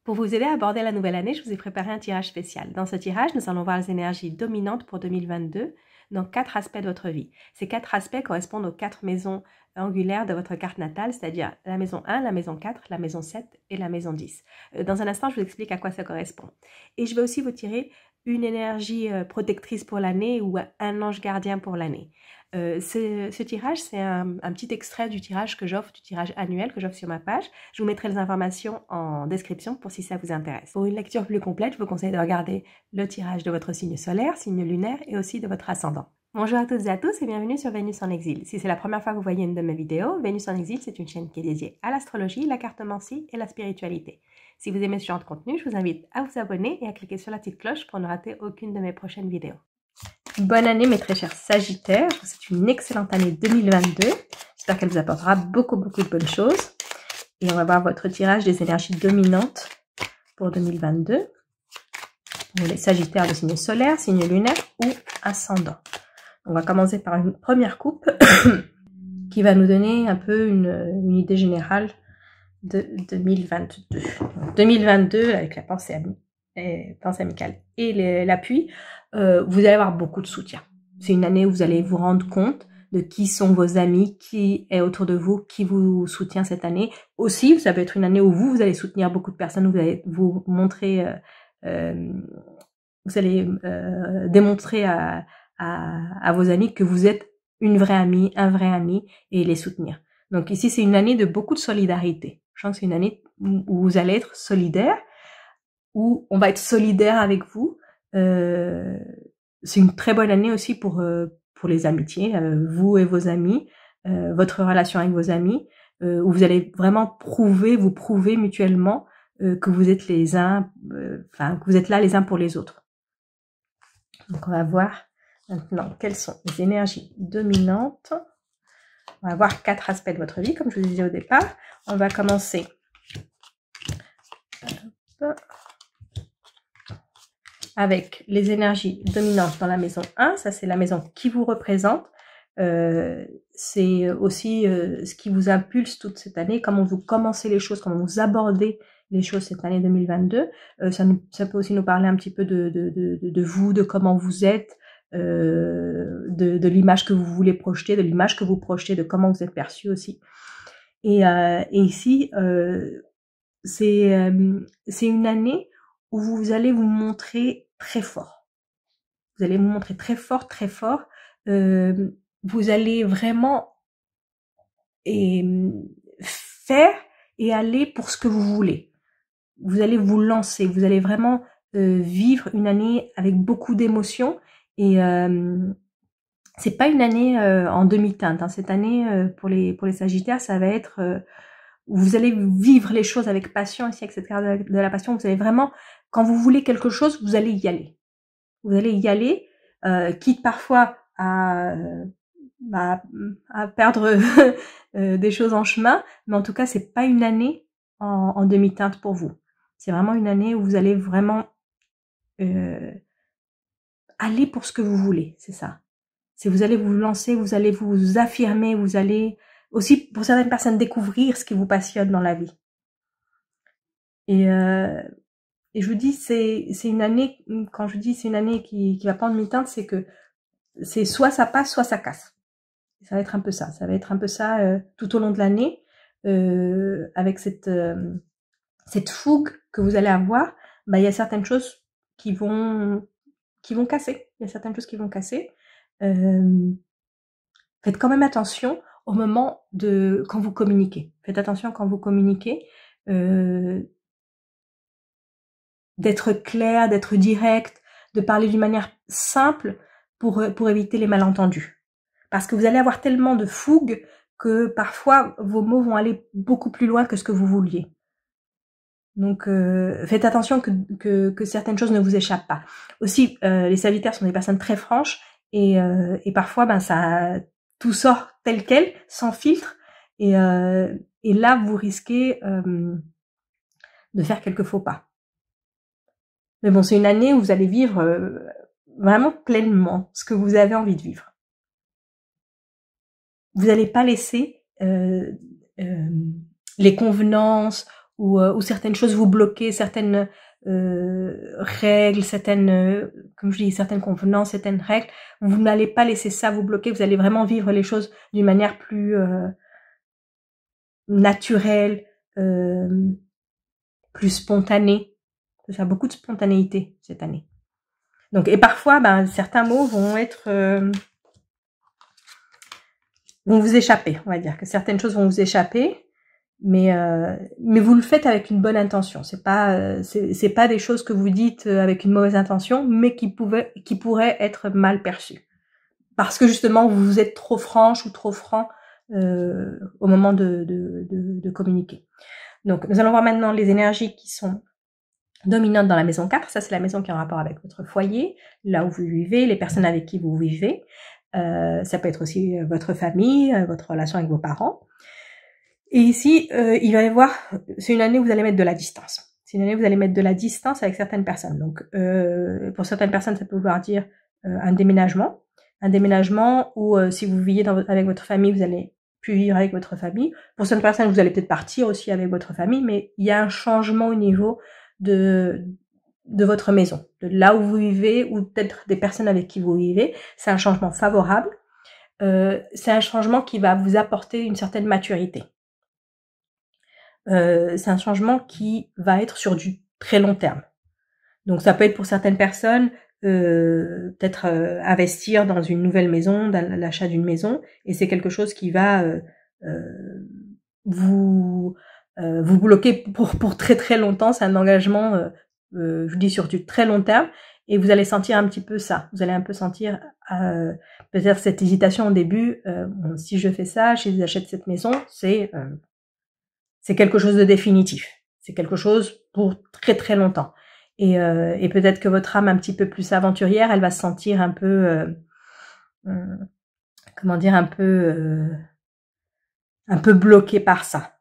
Pour vous aider à aborder la nouvelle année, je vous ai préparé un tirage spécial. Dans ce tirage, nous allons voir les énergies dominantes pour 2022 dans 4 aspects de votre vie. Ces 4 aspects correspondent aux 4 maisons angulaires de votre carte natale, c'est-à-dire la maison 1, la maison 4, la maison 7 et la maison 10. Dans un instant, je vous explique à quoi ça correspond. Et je vais aussi vous tirer une énergie protectrice pour l'année ou un ange gardien pour l'année. Ce tirage, c'est un petit extrait du tirage que j'offre, du tirage annuel que j'offre sur ma page. Je vous mettrai les informations en description pour si ça vous intéresse. Pour une lecture plus complète, je vous conseille de regarder le tirage de votre signe solaire, signe lunaire et aussi de votre ascendant. Bonjour à toutes et à tous et bienvenue sur Vénus en exil. Si c'est la première fois que vous voyez une de mes vidéos, Vénus en exil, c'est une chaîne qui est dédiée à l'astrologie, la cartomancie et la spiritualité. Si vous aimez ce genre de contenu, je vous invite à vous abonner et à cliquer sur la petite cloche pour ne rater aucune de mes prochaines vidéos. Bonne année mes très chers Sagittaires, je vous souhaite une excellente année 2022. J'espère qu'elle vous apportera beaucoup de bonnes choses. Et on va voir votre tirage des énergies dominantes pour 2022. Pour les Sagittaires de signe solaire, signe lunaire ou ascendant. On va commencer par une première coupe qui va nous donner un peu une idée générale de 2022. Donc, 2022 avec la pensée amicale et l'appui, vous allez avoir beaucoup de soutien. C'est une année où vous allez vous rendre compte de qui sont vos amis, qui est autour de vous, qui vous soutient cette année. Aussi, ça peut être une année où vous allez soutenir beaucoup de personnes, où vous allez vous montrer, vous allez démontrer à vos amis que vous êtes une vraie amie, un vrai ami, et les soutenir. Donc ici, c'est une année de beaucoup de solidarité. Je pense que c'est une année où vous allez être solidaire, où on va être solidaire avec vous. C'est une très bonne année aussi pour les amitiés, vous et vos amis, votre relation avec vos amis, où vous allez vraiment vous prouver mutuellement que vous êtes que vous êtes là les uns pour les autres. Donc on va voir maintenant quelles sont les énergies dominantes. On va voir 4 aspects de votre vie, comme je vous disais au départ. On va commencer avec les énergies dominantes dans la maison 1. Ça, c'est la maison qui vous représente. C'est aussi ce qui vous impulse toute cette année, comment vous commencez les choses, comment vous abordez les choses cette année 2022. Ça peut aussi nous parler un petit peu de vous, de comment vous êtes, de l'image que vous voulez projeter, de l'image que vous projetez, de comment vous êtes perçu aussi. Et ici, c'est une année où vous allez vous montrer très fort. Vous allez vous montrer très fort. Vous allez vraiment faire et aller pour ce que vous voulez. Vous allez vous lancer. Vous allez vraiment vivre une année avec beaucoup d'émotions. Et c'est pas une année en demi-teinte. Hein. Cette année, pour les Sagittaires, ça va être... vous allez vivre les choses avec passion ici, etc. De la passion. Vous allez vraiment... Quand vous voulez quelque chose, vous allez y aller. Vous allez y aller, quitte parfois à perdre des choses en chemin, mais en tout cas, c'est pas une année en demi-teinte pour vous. C'est vraiment une année où vous allez vraiment aller pour ce que vous voulez, c'est ça. C'est vous allez vous lancer, vous allez vous affirmer, vous allez aussi, pour certaines personnes, découvrir ce qui vous passionne dans la vie. Et je vous dis, c'est une année, quand je dis c'est une année qui va pas en demi-teinte, c'est que c'est soit ça passe, soit ça casse. Ça va être un peu ça. Ça va être un peu ça tout au long de l'année, avec cette fougue que vous allez avoir. Bah, il y a certaines choses qui vont casser. Il y a certaines choses qui vont casser. Faites quand même attention au moment quand vous communiquez. Faites attention quand vous communiquez. D'être clair, d'être direct, de parler d'une manière simple pour éviter les malentendus. Parce que vous allez avoir tellement de fougue que parfois vos mots vont aller beaucoup plus loin que ce que vous vouliez. Donc faites attention que certaines choses ne vous échappent pas. Aussi, les Sagittaires sont des personnes très franches et parfois tout sort tel quel, sans filtre. Et là, vous risquez de faire quelques faux pas. Mais bon, c'est une année où vous allez vivre vraiment pleinement ce que vous avez envie de vivre. Vous n'allez pas laisser les convenances ou certaines choses vous bloquent, certaines règles, certaines, comme je dis, certaines convenances, certaines règles, vous n'allez pas laisser ça vous bloquer, vous allez vraiment vivre les choses d'une manière plus naturelle, plus spontanée. Ça fait beaucoup de spontanéité cette année. Donc, et parfois, certains mots vont être vont vous échapper, on va dire que certaines choses vont vous échapper, mais vous le faites avec une bonne intention. C'est pas des choses que vous dites avec une mauvaise intention, mais qui pourraient être mal perçues parce que justement vous êtes trop franche ou trop franc au moment de communiquer. Donc nous allons voir maintenant les énergies qui sont dominantes dans la maison 4. Ça, c'est la maison qui est en rapport avec votre foyer, là où vous vivez, les personnes avec qui vous vivez. Ça peut être aussi votre famille, votre relation avec vos parents. Et ici, il va y avoir, c'est une année où vous allez mettre de la distance. C'est une année où vous allez mettre de la distance avec certaines personnes. Donc, pour certaines personnes, ça peut vouloir dire un déménagement où si vous vivez avec votre famille, vous allez plus vivre avec votre famille. Pour certaines personnes, vous allez peut-être partir aussi avec votre famille, mais il y a un changement au niveau de votre maison, de là où vous vivez, ou peut-être des personnes avec qui vous vivez. C'est un changement favorable. C'est un changement qui va vous apporter une certaine maturité. C'est un changement qui va être sur du très long terme. Donc ça peut être pour certaines personnes peut-être investir dans une nouvelle maison, dans l'achat d'une maison, et c'est quelque chose qui va vous bloquer pour très très longtemps. C'est un engagement, je vous dis, sur du très long terme, et vous allez sentir un petit peu ça. Vous allez un peu sentir peut-être cette hésitation au début. Bon, si je fais ça, si j'achète cette maison, c'est quelque chose de définitif. C'est quelque chose pour très très longtemps. Et peut-être que votre âme un petit peu plus aventurière, elle va se sentir un peu, comment dire, un peu bloquée par ça.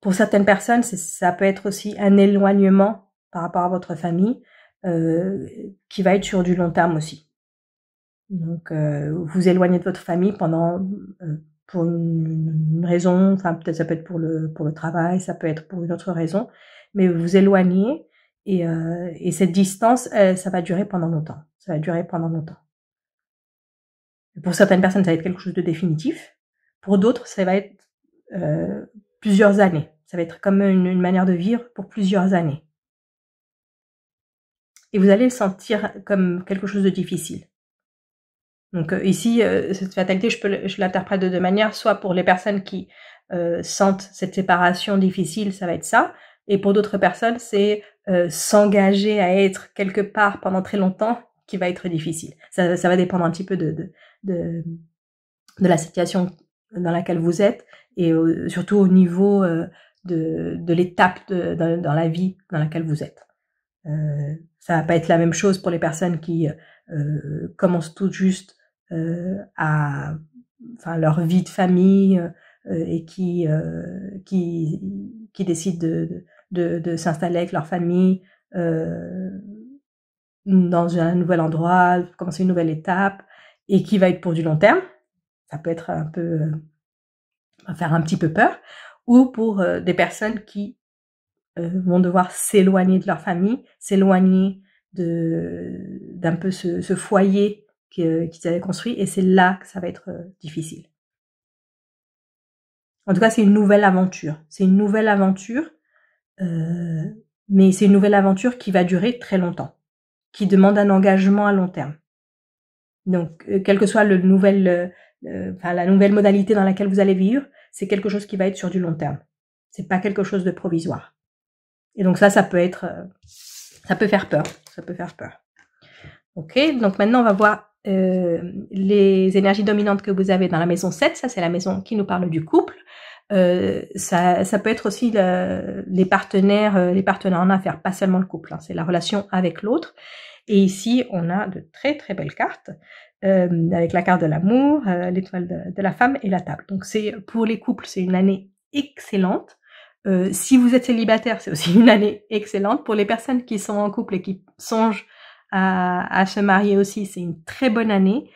Pour certaines personnes, ça peut être aussi un éloignement par rapport à votre famille, qui va être sur du long terme aussi. Donc, vous éloignez de votre famille pendant pour une raison, enfin peut-être ça peut être pour le travail, ça peut être pour une autre raison, mais vous vous éloignez, et cette distance, ça va durer pendant longtemps. Ça va durer pendant longtemps. Pour certaines personnes, ça va être quelque chose de définitif. Pour d'autres, ça va être plusieurs années. Ça va être comme une manière de vivre pour plusieurs années. Et vous allez le sentir comme quelque chose de difficile. Donc ici, cette fatalité, je l'interprète de deux manières. Soit pour les personnes qui sentent cette séparation difficile, ça va être ça. Et pour d'autres personnes, c'est s'engager à être quelque part pendant très longtemps qui va être difficile. Ça va dépendre un petit peu de la situation dans laquelle vous êtes, et surtout au niveau de l'étape dans la vie dans laquelle vous êtes. Ça va pas être la même chose pour les personnes qui commencent tout juste leur vie de famille, et qui décident de s'installer avec leur famille dans un nouvel endroit, commencer une nouvelle étape, et qui va être pour du long terme. Ça peut être un peu faire un petit peu peur, ou pour des personnes qui vont devoir s'éloigner de leur famille, s'éloigner d'un peu ce foyer qu'ils avaient construit, et c'est là que ça va être difficile. En tout cas, c'est une nouvelle aventure. C'est une nouvelle aventure, mais c'est une nouvelle aventure qui va durer très longtemps, qui demande un engagement à long terme. Donc, quelle que soit la nouvelle modalité dans laquelle vous allez vivre, c'est quelque chose qui va être sur du long terme. C'est pas quelque chose de provisoire. Et donc ça peut être, ça peut faire peur. Ça peut faire peur. Ok, donc maintenant on va voir les énergies dominantes que vous avez dans la maison 7. Ça, c'est la maison qui nous parle du couple. Ça peut être aussi les partenaires en affaires, pas seulement le couple. Hein, c'est la relation avec l'autre. Et ici, on a de très très belles cartes, avec la carte de l'amour, l'étoile de la femme et la table. Donc c'est pour les couples, c'est une année excellente. Si vous êtes célibataire, c'est aussi une année excellente. Pour les personnes qui sont en couple et qui songent à se marier aussi, c'est une très bonne année.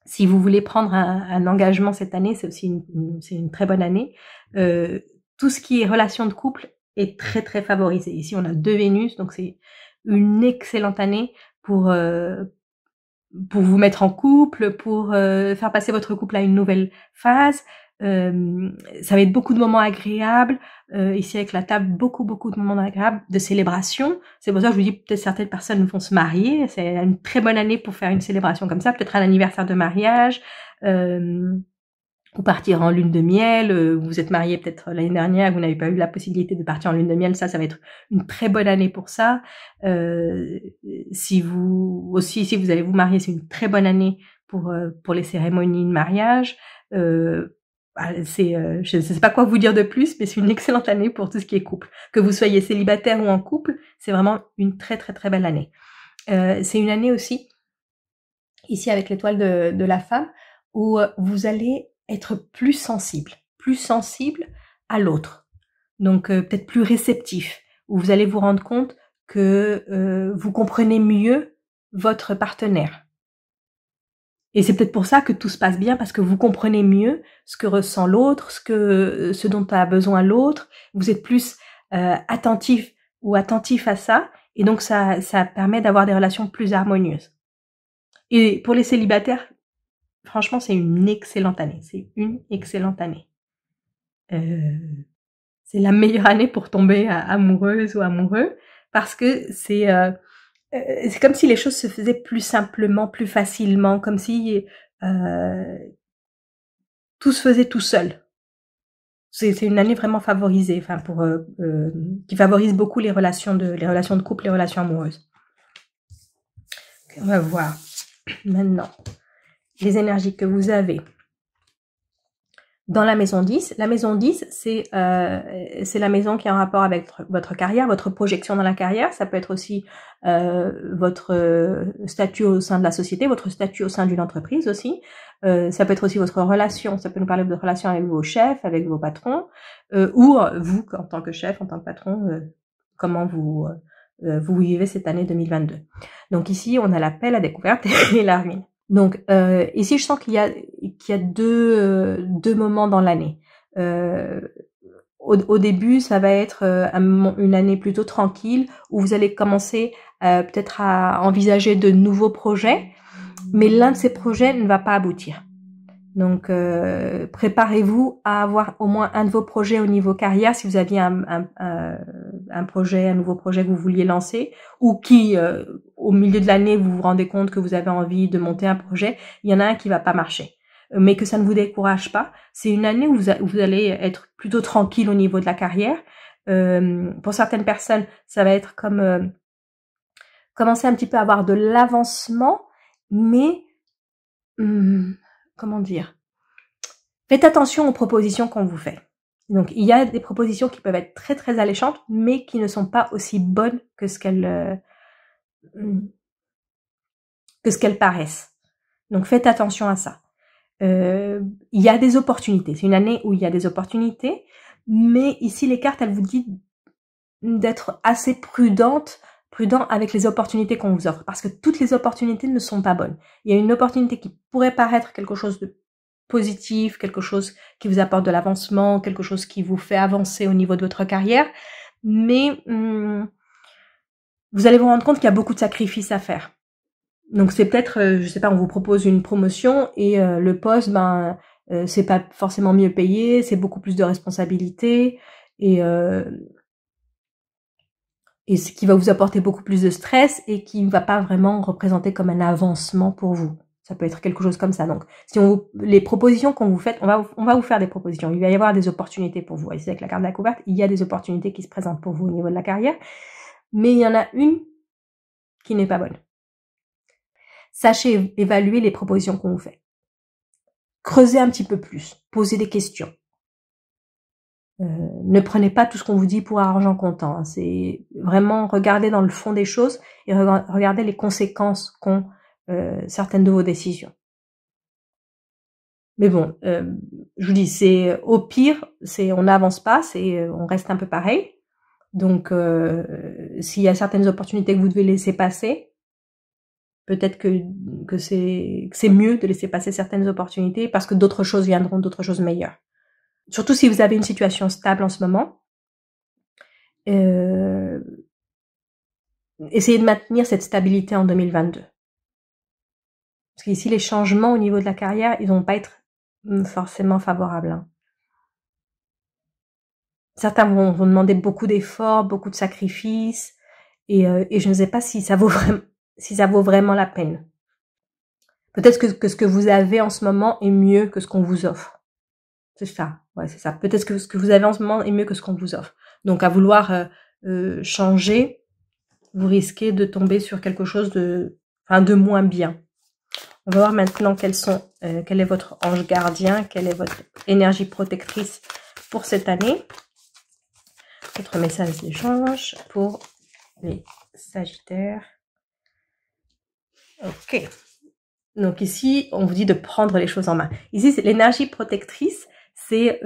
Si vous voulez prendre un engagement cette année, c'est aussi une très bonne année. Tout ce qui est relation de couple est très très favorisé. Ici, on a 2 Vénus, donc c'est une excellente année pour vous mettre en couple, pour faire passer votre couple à une nouvelle phase. Ça va être beaucoup de moments agréables. Ici avec la table, beaucoup de moments agréables, de célébration. C'est pour ça que je vous dis, peut-être certaines personnes vont se marier. C'est une très bonne année pour faire une célébration comme ça. Peut-être un anniversaire de mariage. Ou partir en lune de miel, vous êtes marié peut-être l'année dernière, vous n'avez pas eu la possibilité de partir en lune de miel, ça va être une très bonne année pour ça. Si vous allez vous marier, c'est une très bonne année pour les cérémonies de mariage. Je ne sais pas quoi vous dire de plus, mais c'est une excellente année pour tout ce qui est couple. Que vous soyez célibataire ou en couple, c'est vraiment une très très très belle année. C'est une année aussi, ici avec l'étoile de la femme, où vous allez être plus sensible à l'autre. Donc peut-être plus réceptif, où vous allez vous rendre compte que vous comprenez mieux votre partenaire. Et c'est peut-être pour ça que tout se passe bien, parce que vous comprenez mieux ce que ressent l'autre, ce dont a besoin l'autre. Vous êtes plus attentif à ça, et donc ça permet d'avoir des relations plus harmonieuses. Et pour les célibataires, franchement, c'est une excellente année. C'est une excellente année. C'est la meilleure année pour tomber amoureuse ou amoureux, parce que c'est comme si les choses se faisaient plus simplement, plus facilement, comme si tout se faisait tout seul. C'est une année vraiment favorisée, enfin qui favorise beaucoup les relations de couple, les relations amoureuses. On va voir maintenant les énergies que vous avez dans la maison 10. La maison 10, c'est la maison qui est en rapport avec votre carrière, votre projection dans la carrière. Ça peut être aussi votre statut au sein de la société, votre statut au sein d'une entreprise aussi. Ça peut être aussi votre relation. Ça peut nous parler de votre relation avec vos chefs, avec vos patrons, ou vous, en tant que chef, en tant que patron, comment vous vivez cette année 2022. Donc ici, on a la paix, la découverte et la ruine. Donc ici, je sens qu'il y a deux moments dans l'année. Au début, ça va être une année plutôt tranquille, où vous allez commencer peut-être à envisager de nouveaux projets, mais l'un de ces projets ne va pas aboutir. Donc préparez-vous à avoir au moins un de vos projets au niveau carrière, si vous aviez un nouveau projet que vous vouliez lancer, ou qui au milieu de l'année vous vous rendez compte que vous avez envie de monter un projet, il y en a un qui va pas marcher, mais que ça ne vous décourage pas. C'est une année où vous allez être plutôt tranquille au niveau de la carrière. Pour certaines personnes, ça va être comme commencer un petit peu à avoir de l'avancement, mais comment dire, faites attention aux propositions qu'on vous fait. Donc, il y a des propositions qui peuvent être très très alléchantes, mais qui ne sont pas aussi bonnes que ce qu'elles paraissent. Donc, faites attention à ça. Il y a des opportunités. C'est une année où il y a des opportunités, mais ici les cartes, elles vous disent d'être assez prudent avec les opportunités qu'on vous offre, parce que toutes les opportunités ne sont pas bonnes. Il y a une opportunité qui pourrait paraître quelque chose de positif, quelque chose qui vous apporte de l'avancement, quelque chose qui vous fait avancer au niveau de votre carrière, mais vous allez vous rendre compte qu'il y a beaucoup de sacrifices à faire. Donc c'est peut-être, je sais pas, on vous propose une promotion et le poste, c'est pas forcément mieux payé, c'est beaucoup plus de responsabilités et ce qui va vous apporter beaucoup plus de stress et qui ne va pas vraiment représenter comme un avancement pour vous. Ça peut être quelque chose comme ça. Donc, les propositions qu'on vous fait, on va vous faire des propositions. Il va y avoir des opportunités pour vous. Ici, avec la carte de la couverte, il y a des opportunités qui se présentent pour vous au niveau de la carrière, mais il y en a une qui n'est pas bonne. Sachez évaluer les propositions qu'on vous fait. Creusez un petit peu plus. Posez des questions. Ne prenez pas tout ce qu'on vous dit pour argent comptant. Hein. C'est vraiment regarder dans le fond des choses et regarder les conséquences qu'ont certaines de vos décisions. Mais bon, je vous dis, c'est au pire, on n'avance pas, on reste un peu pareil. Donc, s'il y a certaines opportunités que vous devez laisser passer, Peut-être que c'est mieux de laisser passer certaines opportunités parce que d'autres choses viendront, d'autres choses meilleures. Surtout si vous avez une situation stable en ce moment. Essayez de maintenir cette stabilité en 2022. Parce qu'ici, les changements au niveau de la carrière, ils vont pas être forcément favorables. Hein. Certains vont vous demander beaucoup d'efforts, beaucoup de sacrifices, et je ne sais pas si ça vaut vraiment la peine. Peut-être que ce que vous avez en ce moment est mieux que ce qu'on vous offre. C'est ça, ouais, c'est ça. Peut-être que ce que vous avez en ce moment est mieux que ce qu'on vous offre. Donc, à vouloir changer, vous risquez de tomber sur quelque chose de moins bien. On va voir maintenant quel est votre ange gardien, quelle est votre énergie protectrice pour cette année. Votre message d'échange pour les Sagittaires. Ok. Donc ici, on vous dit de prendre les choses en main. Ici, c'est l'énergie protectrice, c'est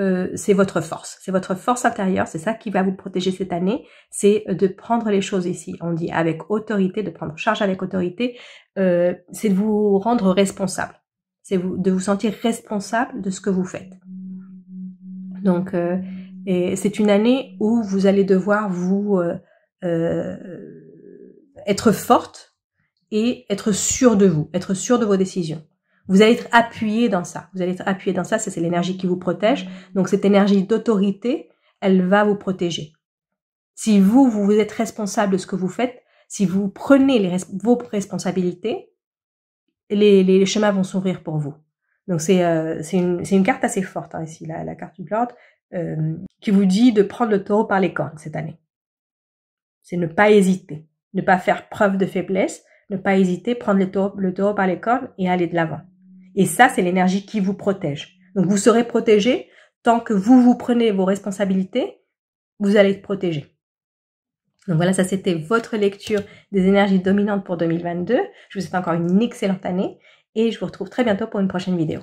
votre force. C'est votre force intérieure, c'est ça qui va vous protéger cette année. C'est de prendre les choses ici. On dit avec autorité, de prendre charge avec autorité. C'est de vous rendre responsable. C'est de vous sentir responsable de ce que vous faites. Donc, et c'est une année où vous allez devoir vous être forte et être sûr de vous, être sûr de vos décisions. Vous allez être appuyé dans ça. Vous allez être appuyé dans ça, c'est l'énergie qui vous protège. Donc cette énergie d'autorité, elle va vous protéger. Si vous êtes responsable de ce que vous faites, si vous prenez vos responsabilités, les chemins vont s'ouvrir pour vous. Donc c'est une carte assez forte hein, ici, la carte du Lord, qui vous dit de prendre le taureau par les cornes cette année. C'est ne pas hésiter, ne pas faire preuve de faiblesse, ne pas hésiter, prendre le taureau par les cornes et aller de l'avant. Et ça, c'est l'énergie qui vous protège. Donc vous serez protégé tant que vous prenez vos responsabilités, vous allez être protégé. Donc voilà, ça c'était votre lecture des énergies dominantes pour 2022. Je vous souhaite encore une excellente année et je vous retrouve très bientôt pour une prochaine vidéo.